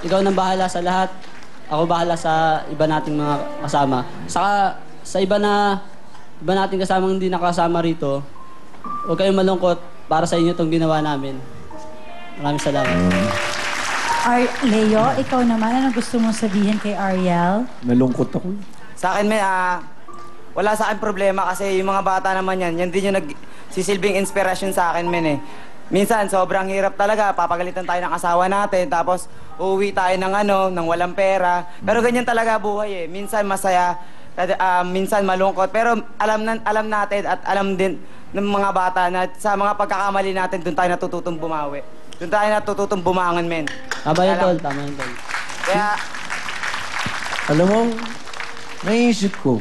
ikaw nang bahala sa lahat. Ako bahala sa iba nating mga kasama. Saka sa iba nating kasamang hindi nakasama rito, huwag kayong malungkot para sa inyo itong ginawa namin. Maraming salamat. Leo, ikaw naman, ano gusto mong sabihin kay Ariel? Nalungkot ako. Sa akin, wala sa akin problema kasi yung mga bata naman yan din yung nagsisilbing inspirasyon sa akin, men eh. Minsan, sobrang hirap talaga. Papagalitan tayo ng asawa natin, tapos uuwi tayo ng walang pera. Pero ganyan talaga buhay eh. Minsan masaya, minsan malungkot. Pero alam natin at alam din ng mga bata na sa mga pagkakamali natin, doon tayo natututong bumawi. Doon tayo natututong bumangon, men. Tama yun, Tol. Tama yun, Tol. Kaya, Alam mo, naisip ko,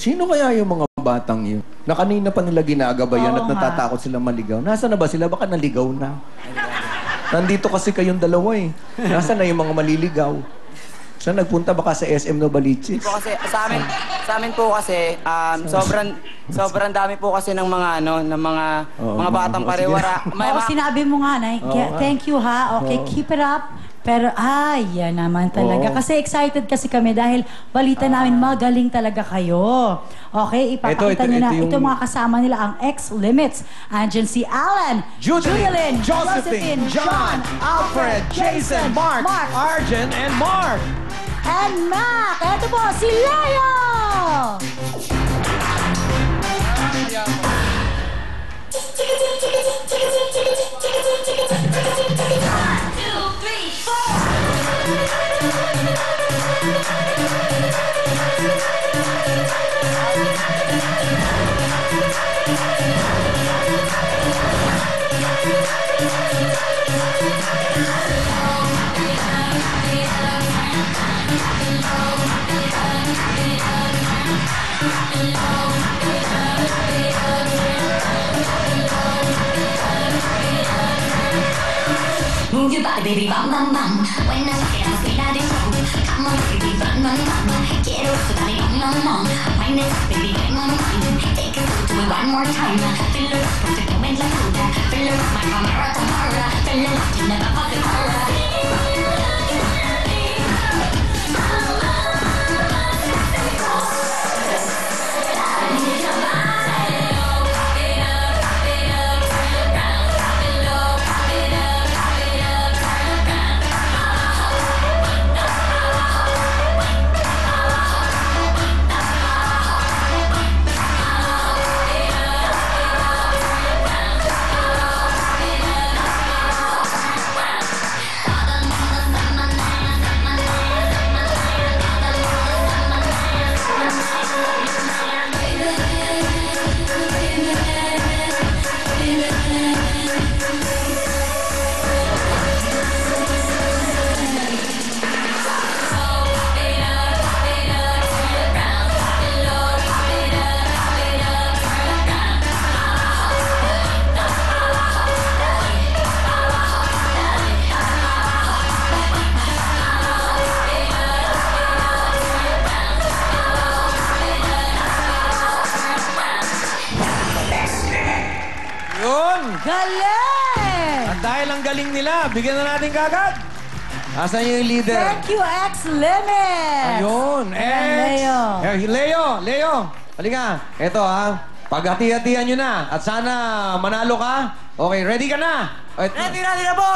sino kaya yung mga batang yun? Na kanina pa nila ginagabayan at natatakot silang maligaw. Nasaan na ba sila? Baka naligaw na. Nandito kasi kayong dalawa eh. Nasaan na yung mga maliligaw? Saan nagpunta? Baka sa SM Novaliches. po kasi sa amin po kasi sobrang dami po kasi ng mga mga batang pariwara. Oo, sinabi mo nga, Nay. Thank you, ha? Okay, keep it up. Pero, yan naman talaga. Kasi excited kasi kami dahil balita namin magaling talaga kayo. Okay, ipapakita nyo na. Ito mga kasama nila, ang X-Limits. Andyan si Alan, Julian, Josephine, John, Alfred, Jason, Mark, Arjen, and Mark. and Mac. Ito po, si Leo! Move your body, baby, bum bum bum. When I walk it, I'm straight out of road. Come on, baby, run, run, run. Get off the body, bum bum bum. Wind it up, baby, bang on mine. Take it to it one more time. Fill it up, put it moment like soda. Fill it up, my camera tomorrow. Fill it up, you never fuck the horror. Galing! At dahil ang galing nila, bigyan na natin kagad. Asan yung leader? Thank you, X-Limits! Ayun, X. Leo. Halika. Ito paghati-hatihan nyo na. At sana manalo ka. Okay, ready ka na? ready na po!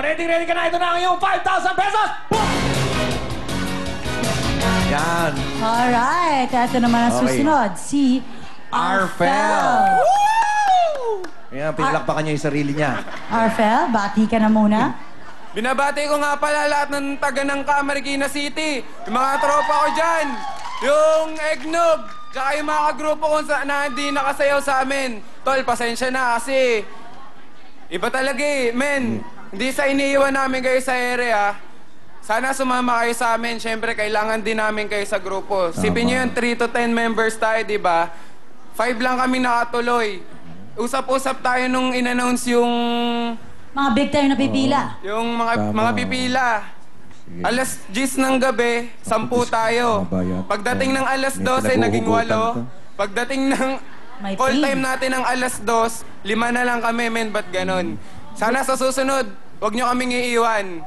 Ready ka na. Ito na ang iyong 5,000 pesos! Boom! Yan. Alright, ito naman ang susunod. Si Arfel. Ayan, pinalakpakan niya yung sarili niya. Arfel, bati ka na muna. Binabati ko nga pala lahat ng taga ng Camarines City. Yung mga tropa ko dyan. Yung Eggnog. Tsaka yung mga grupo ko na hindi nakasayaw sa amin. Tol, pasensya na kasi iba talaga eh. Men, hindi sa iniiwan namin kayo sa area. Sana sumama kayo sa amin. Siyempre, kailangan din namin kayo sa grupo. Sipin nyo yung 3 to 10 members tayo, di ba? 5 lang kami nakatuloy. Usap-usap tayo nung in-announce yung Mga big time na pipila. yung mga pipila. Alas 10 ng gabi, 10 tayo. Pagdating ng alas 12, naging 8. Pagdating ng May call team. time natin ng alas 2, 5 na lang kami, men. Ba't ganon? Sana sa susunod, huwag nyo kaming iiwan.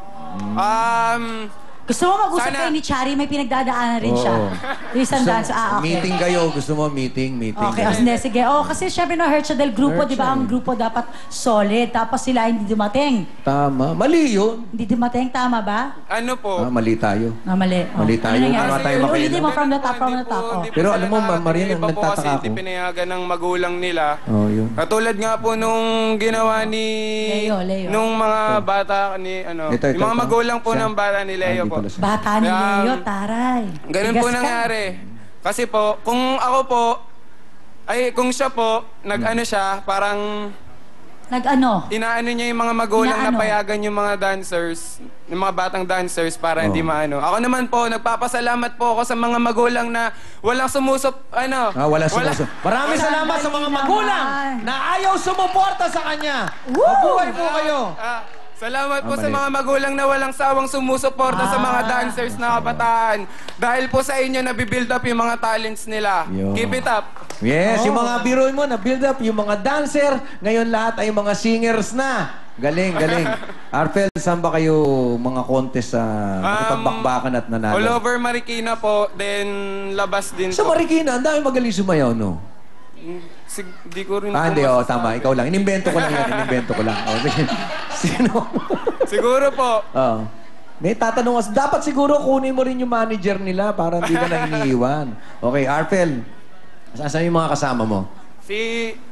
Gusto mo mag-usap Sana. kayo ni Chari? May pinagdadaanan rin siya. Oo. Isang dance. Okay. Meeting kayo. Gusto mo meeting? Okay, hindi, sige. Kasi syempre na-hurt siya dahil grupo, di ba? Ang grupo dapat solid. Tapos sila hindi dumating. Tama. Mali yun. Hindi dumating, tama ba? Ano po? Mali tayo. Mali. Mali tayo. Tama tayo makialam. Ulitin mo from the top, Hindi from the po, top. hindi po Pero sila alam mo, Marian, ang iba po kasi nagtataka hindi ako. pinayagan ng magulang nila. Oh, yun. Katulad nga po nung ginawa ni... Leo. Nung mga bata ni... Ito, yung mga magulang po siya. ng bata ni Leo Hindi po. pala siya. Bata ni Leo, taray. Ganun po Tigas ka. nangyari. Kasi po, kung ako po... kung siya po, nag-ano siya, parang... Nag-ano? Inaano niya yung mga magulang na Inaano? payagan yung mga dancers, yung mga batang dancers para hindi maano. Ako naman po, nagpapasalamat po ako sa mga magulang na walang Wala sumuso. Maraming salamat sa mga magulang na ayaw sumuporta sa kanya. Mabuhay po kayo. Salamat po Mali. sa mga magulang na walang sawang sumusuporta sa mga dancers na kabataan. Dahil po sa inyo, nabibuild up yung mga talents nila. Yo. Keep it up. Yes, yung mga biruin mo na build up, yung mga dancer, ngayon lahat ay mga singers na. Galing, galing. Arfel, saan ba kayo mga contest sa nakipagbakbakan at nanalo? All over Marikina po, then labas din Sa po. Marikina, ang dami magaling sumayaw, no? Di ko rin Hindi, po tama. Ikaw lang. Inimbento ko lang yan. Inimbento ko lang. Sige. Sino? Siguro po. Oo. May tatanong us. Dapat siguro kunin mo rin yung manager nila para hindi ka na iniiwan. Okay, Arfel. Saan yung mga kasama mo?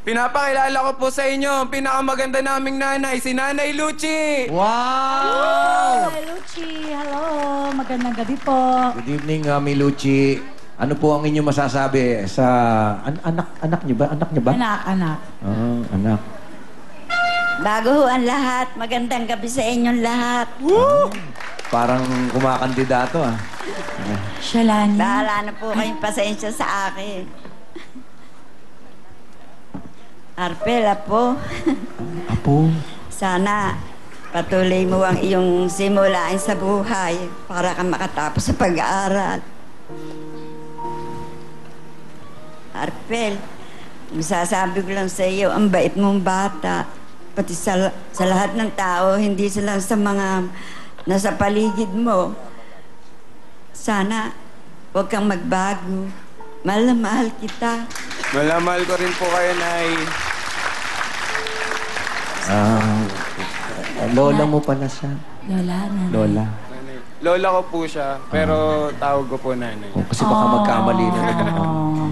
Pinapakilala ko po sa inyo ang pinakamaganda naming nanay, si Nanay Luchi! Wow! Hi, Luchi. Hello. Magandang gabi po. Good evening, Miluchi. Ano po ang inyong masasabi sa anak niyo ba? Anak niyo ba? Anak. Anak. Bago ho ang lahat, magandang gabi sa inyong lahat. Parang kumakandidato ah. Shalani. Bahala na po kayong pasensya sa akin. Arpel, Apo, Apo. sana patuloy mo ang iyong simulain sa buhay para ka makatapos sa pag-aaral. Arpel, masasabi ko lang sa iyo, ang bait mong bata. Pati sa lahat ng tao, hindi sila sa mga nasa paligid mo. Sana, huwag kang magbago. Mahal na mahal kita. Mahal ko rin po kayo, Nay. Lola mo pala siya. Lola. Lola ko po siya, pero tawag ko po nanay. Kasi baka magkamali na naman.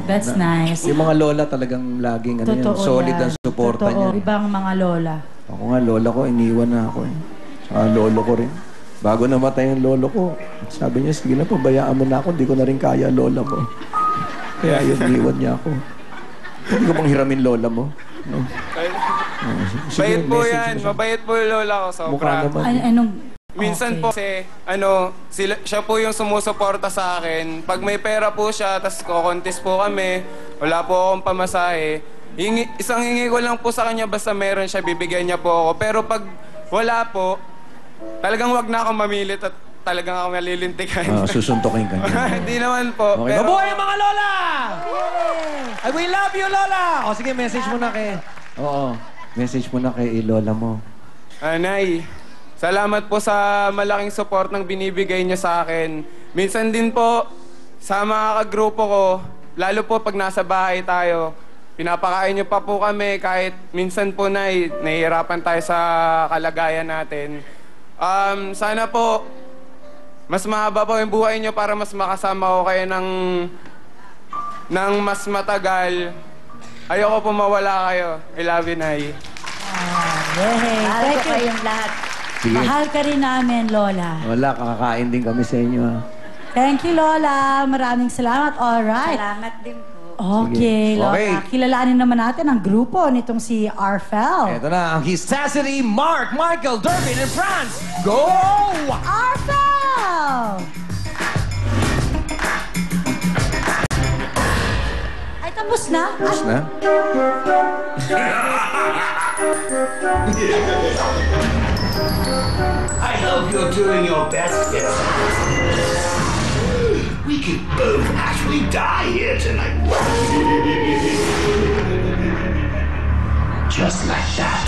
That's nice. Yung mga lola talagang laging solid ang suporta niya. Ibang mga lola. Ako nga, lola ko, iniwan na ako eh. Saka lolo ko rin. Bago namatay yung lolo ko, sabi niya, sige na, pabayaan mo na ako, hindi ko na rin kaya lola mo. Kaya yun, iniwan niya ako. Hindi ko bang hiramin lola mo? No? Bayit po message yan. mo siya. Mabait po yung lola ko, sobra. Mukha naman. Anong... Minsan po kasi, siya po yung sumusuporta sa akin. Pag may pera po siya, tas kokontes po kami, wala po akong pamasahe, isang hingi ko lang po sa kanya, basta meron siya, bibigyan niya po ako. Pero pag wala po, talagang wag na akong mamilit at talagang ako nalilintikan. Susuntokin ka niya. Hindi naman po. Okay, Pero, mabuhay mga lola! I we love you, lola! O sige, message mo na kay... Oo, message mo na kay lola mo. Nay, salamat po sa malaking support ng binibigay niyo sa akin. Minsan din po, sa mga kagrupo ko, lalo po pag nasa bahay tayo, pinapakain niyo pa po kami kahit minsan po nahihirapan tayo sa kalagayan natin. Sana po, mas mahaba po yung buhay niyo para mas makasama ko kayo ng mas matagal. Ayoko po mawala kayo. I love you, Nay. Mahal Thank ko you. kayong lahat. Sige. Mahal ka rin namin, Lola. Wala, kakakain din kami sa inyo. Thank you, Lola. Maraming salamat. All right. Salamat din po. Okay, Sige. Lola. Okay. Kilalanin naman natin ang grupo nitong si Arfel. Ito na, ang His Sassity, Mark, Michael, Durbin, and Franz. Go! Arfel! Ay, tapos na? Tapos na? I hope you're doing your best here. We could both actually die here tonight. Just like that.